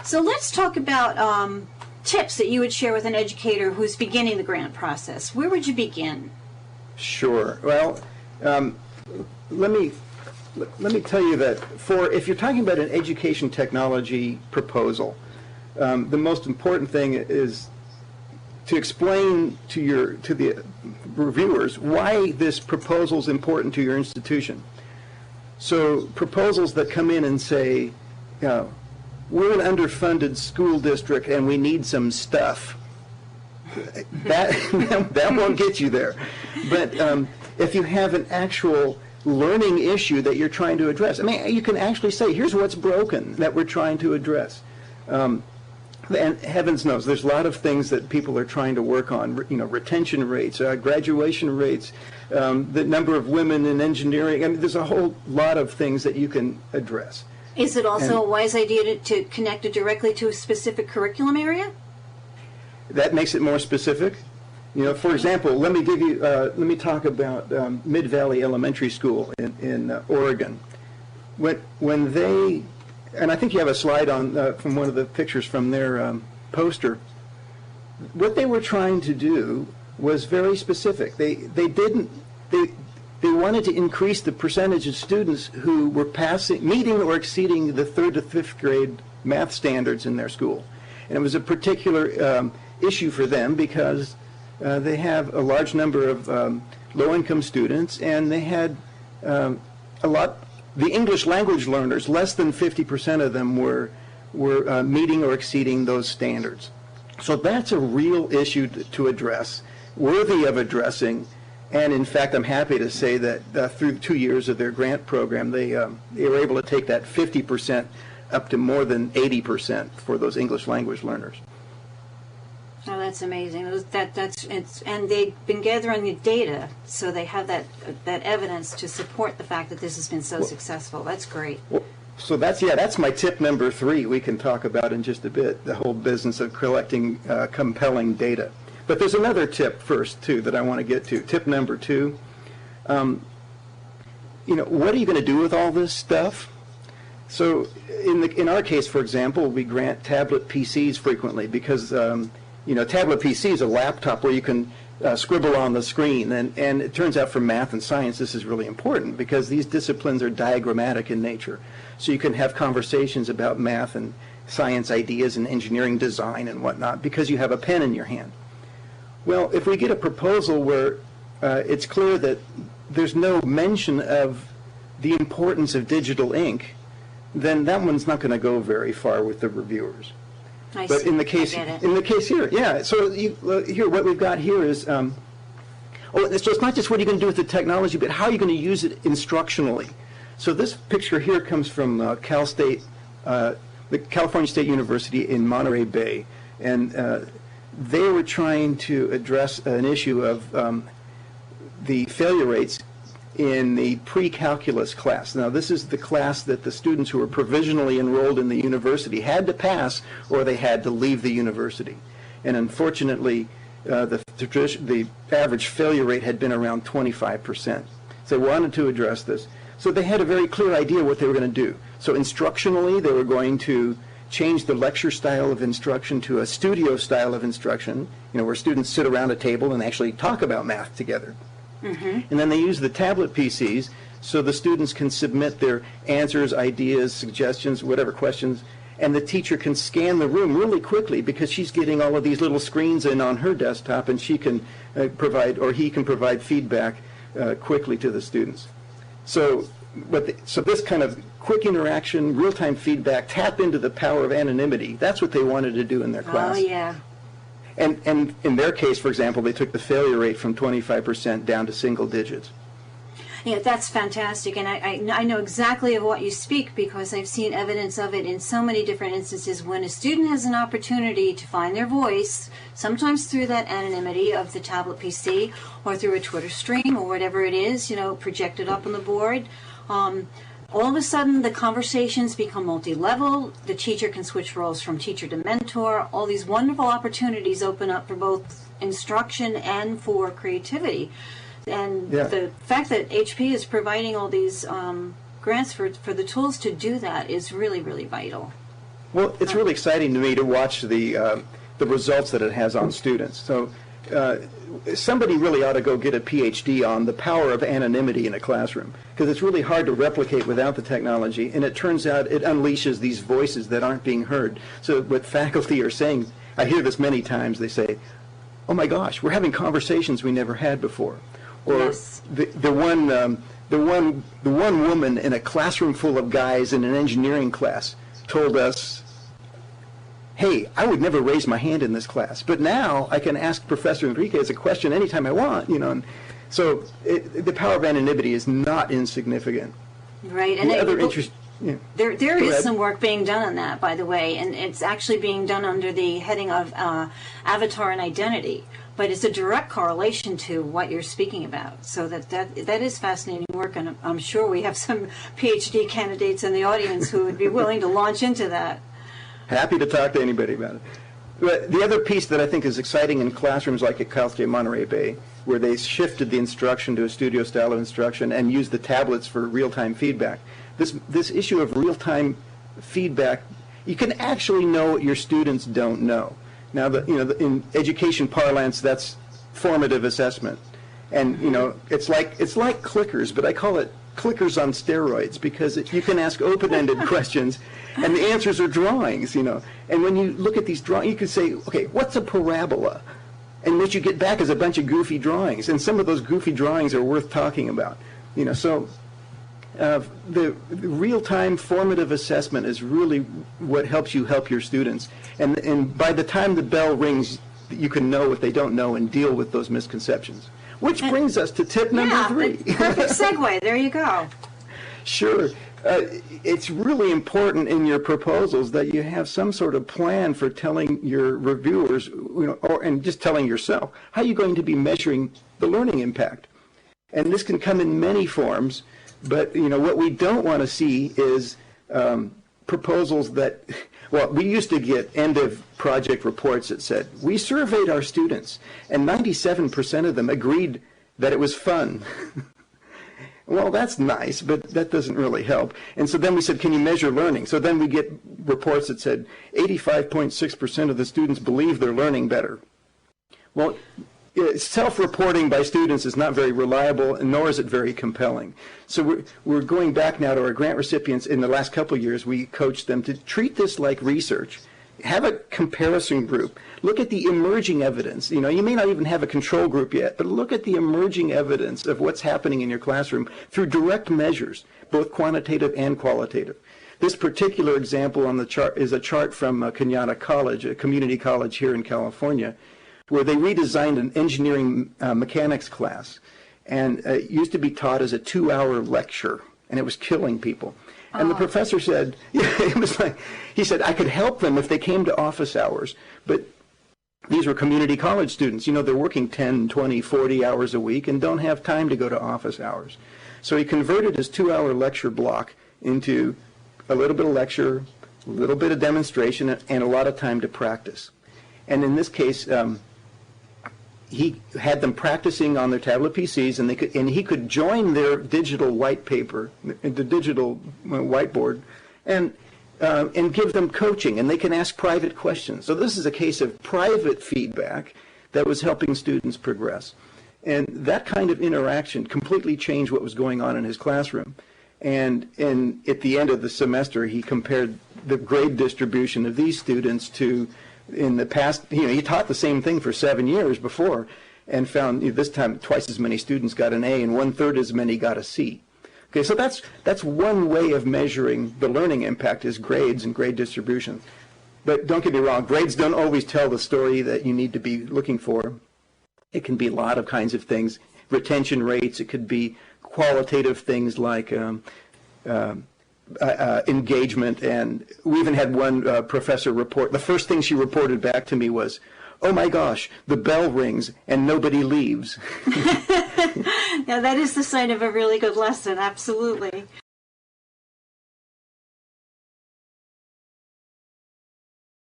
So let's talk about tips that you would share with an educator who's beginning the grant process. Where would you begin? Sure. Well, let me tell you that if you're talking about an education technology proposal, the most important thing is to explain to the reviewers why this proposal is important to your institution. So proposals that come in and say, we're an underfunded school district and we need some stuff, that won't get you there. But if you have an actual learning issue that you're trying to address, I mean, you can actually say, here's what's broken that we're trying to address. And heavens knows, there's a lot of things that people are trying to work on, you know, retention rates, graduation rates, the number of women in engineering. I mean, there's a whole lot of things that you can address. Is it also a wise idea to connect it directly to a specific curriculum area? That makes it more specific. You know, for example, let me talk about Mid-Valley Elementary School in Oregon. When they, and I think you have a slide on from one of the pictures from their poster. What they were trying to do was very specific. They wanted to increase the percentage of students who were meeting or exceeding the 3rd to 5th grade math standards in their school, and it was a particular issue for them because they have a large number of low-income students, and they had the English language learners, less than 50% of them were meeting or exceeding those standards. So that's a real issue to address, worthy of addressing, and in fact, I'm happy to say that through 2 years of their grant program, they were able to take that 50% up to more than 80% for those English language learners. Oh, that's amazing. And they've been gathering the data, so they have that evidence to support the fact that this has been so successful. That's great. Well, so that's my tip number 3 we can talk about in just a bit, the whole business of collecting compelling data. But there's another tip first, too, that I want to get to. Tip number 2, you know, what are you going to do with all this stuff? So in our case, for example, we grant tablet PCs frequently because you know, tablet PC is a laptop where you can scribble on the screen, and it turns out for math and science this is really important because these disciplines are diagrammatic in nature. So you can have conversations about math and science ideas and engineering design and whatnot because you have a pen in your hand. Well, if we get a proposal where it's clear that there's no mention of the importance of digital ink, then that one's not going to go very far with the reviewers. But in the case here, yeah. So here, what we've got here is, so it's not just what are you going to do with the technology, but how are you going to use it instructionally. So this picture here comes from Cal State, the California State University in Monterey Bay, and they were trying to address an issue of the failure rates in the pre-calculus class. Now, this is the class that the students who were provisionally enrolled in the university had to pass, or they had to leave the university. And unfortunately, the average failure rate had been around 25%. So they wanted to address this. So they had a very clear idea what they were going to do. So instructionally, they were going to change the lecture style of instruction to a studio style of instruction, you know, where students sit around a table and actually talk about math together. Mm-hmm. And then they use the tablet PCs so the students can submit their answers, ideas, suggestions, whatever questions, and the teacher can scan the room really quickly because she's getting all of these little screens in on her desktop, and she can provide, or he can provide feedback quickly to the students. So this kind of quick interaction, real-time feedback, tap into the power of anonymity, that's what they wanted to do in their class. Oh, yeah. And in their case, for example, they took the failure rate from 25% down to single digits. Yeah, that's fantastic, and I know exactly of what you speak because I've seen evidence of it in so many different instances when a student has an opportunity to find their voice, sometimes through that anonymity of the tablet PC or through a Twitter stream or whatever it is, you know, projected up on the board. All of a sudden, the conversations become multi-level. The teacher can switch roles from teacher to mentor. All these wonderful opportunities open up for both instruction and for creativity. And the fact that HP is providing all these grants for the tools to do that is really, really vital. Well, it's really exciting to me to watch the results that it has on students. So somebody really ought to go get a PhD on the power of anonymity in a classroom, because it's really hard to replicate without the technology, and it turns out it unleashes these voices that aren't being heard. So what faculty are saying, I hear this many times, they say, oh my gosh, we're having conversations we never had before. Or Yes. the one woman in a classroom full of guys in an engineering class told us, hey, I would never raise my hand in this class, but now I can ask Professor Enriquez a question anytime I want, you know. And so the power of anonymity is not insignificant. Right. And The other interest, yeah. There Go is ahead. some work being done on that, by the way, and it's actually being done under the heading of avatar and identity. But it's a direct correlation to what you're speaking about. So that is fascinating work, and I'm sure we have some PhD candidates in the audience who would be willing to launch into that. Happy to talk to anybody about it. But the other piece that I think is exciting in classrooms like at Cal State Monterey Bay, where they shifted the instruction to a studio style of instruction and used the tablets for real-time feedback. This issue of real-time feedback, you can actually know what your students don't know. Now, in education parlance, that's formative assessment, and it's like clickers, but I call it clickers on steroids, because you can ask open-ended questions, and the answers are drawings, And when you look at these drawings, you can say, okay, what's a parabola? And what you get back is a bunch of goofy drawings, and some of those goofy drawings are worth talking about, So the real-time formative assessment is really what helps you help your students. And by the time the bell rings, you can know what they don't know and deal with those misconceptions. Which brings us to tip number 3. Perfect segue. There you go. Sure. It's really important in your proposals that you have some sort of plan for telling your reviewers, and just telling yourself, how you're going to be measuring the learning impact. And this can come in many forms, but what we don't want to see is proposals that, well, we used to get end of project reports that said, we surveyed our students and 97% of them agreed that it was fun. Well, that's nice, but that doesn't really help. And so then we said, can you measure learning? So then we get reports that said 85.6% of the students believe they're learning better. Well, self-reporting by students is not very reliable, and nor is it very compelling. So we're going back now to our grant recipients. In the last couple of years, we coached them to treat this like research. Have a comparison group. Look at the emerging evidence. You may not even have a control group yet, but look at the emerging evidence of what's happening in your classroom through direct measures, both quantitative and qualitative. This particular example on the chart is a chart from Kenyatta College, a community college here in California, where they redesigned an engineering mechanics class, and it used to be taught as a 2-hour lecture, and it was killing people. And the professor said, he said, I could help them if they came to office hours, but these were community college students. They're working 10, 20, 40 hours a week and don't have time to go to office hours. So he converted his 2-hour lecture block into a little bit of lecture, a little bit of demonstration, and a lot of time to practice. And in this case, he had them practicing on their tablet PCs, and he could join their digital white paper, the digital whiteboard, and give them coaching, and they can ask private questions. So this is a case of private feedback that was helping students progress. And that kind of interaction completely changed what was going on in his classroom. And at the end of the semester, he compared the grade distribution of these students to, in the past, he taught the same thing for 7 years before, and found this time twice as many students got an A and 1/3 as many got a C. Okay, so that's one way of measuring the learning impact, is grades and grade distribution. But don't get me wrong, grades don't always tell the story that you need to be looking for. It can be a lot of kinds of things, retention rates. It could be qualitative things like engagement, and we even had one professor report. The first thing she reported back to me was, oh my gosh, the bell rings and nobody leaves. Yeah, that is the sign of a really good lesson, absolutely.